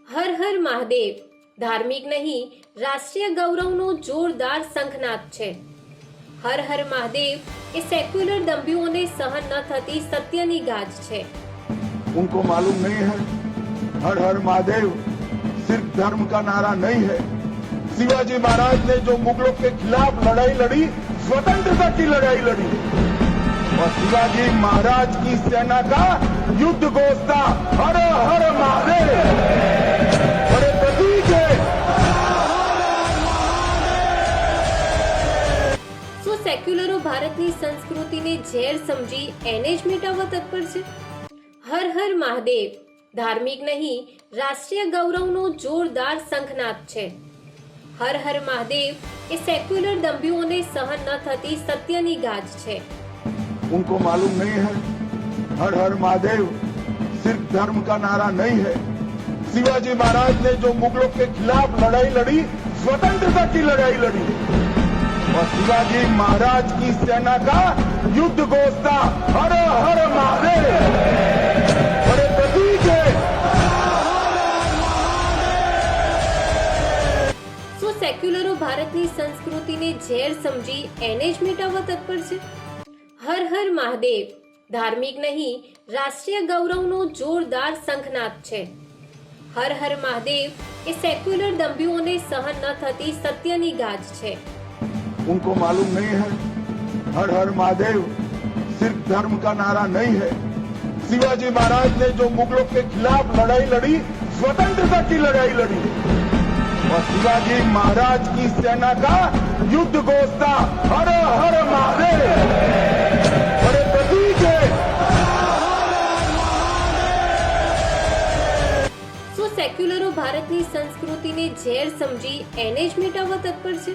હર હર મહાદેવ ધાર્મિક નહીં રાષ્ટ્રીય ગૌરવનો જોરદાર શંખનાદ છે। હર હર મહાદેવ એ સેક્યુલર દંભીઓને સહન ન થતી સત્યની ગાજ છે। उनको मालूम नहीं है हर हर महादेव सिर्फ धर्म का नारा नहीं है। शिवाजी महाराज ने जो मुगलों के खिलाफ लड़ाई लड़ी, स्वतंत्रता की लड़ाई लड़ी और शिवाजी महाराज की सेना का युद्ध घोष था हर हर महादेव। बड़े प्रतीक है। શું સેક્યુલરો ભારતની સંસ્કૃતિને ઝેર સમજી એને જ મિટાવવા તત્પર છે? હર હર મહાદેવ ધાર્મિક નહીં રાષ્ટ્રીય ગૌરવનો જોરદાર શંખનાદ છે। હર હર મહાદેવ એ સેક્યુલર દંભીઓને સહન ન થતી સત્યની ગાજ છે। उनको मालूम नहीं है हर हर महादेव सिर्फ धर्म का नारा नहीं है। शिवाजी महाराज ने जो मुगलों के खिलाफ लड़ाई लड़ी, स्वतंत्रता की लड़ाई लड़ी और शिवाजी महाराज की सेना का युद्ध घोष था हर हर महादेव। बड़े प्रतीक है। શું સેક્યુલરો ભારતની સંસ્કૃતિને ઝેર સમજી એને જ મિટાવવા તત્પર છે? હર હર મહાદેવ ધાર્મિક નહીં રાષ્ટ્રીય ગૌરવનો જોરદાર શંખનાદ છે। હર હર મહાદેવ એ સેક્યુલર દંભીઓને સહન ન થતી સત્યની ગાજ છે। उनको मालूम नहीं है हर हर महादेव सिर्फ धर्म का नारा नहीं है। शिवाजी महाराज ने जो मुगलों के खिलाफ लड़ाई लड़ी, स्वतंत्रता की लड़ाई लड़ी और शिवाजी महाराज की सेना का युद्ध घोष था हर हर महादेव। बड़े प्रतीक है। શું સેક્યુલરો ભારતની સંસ્કૃતિને ઝેર સમજી એને જ મિટાવવા તત્પર છે?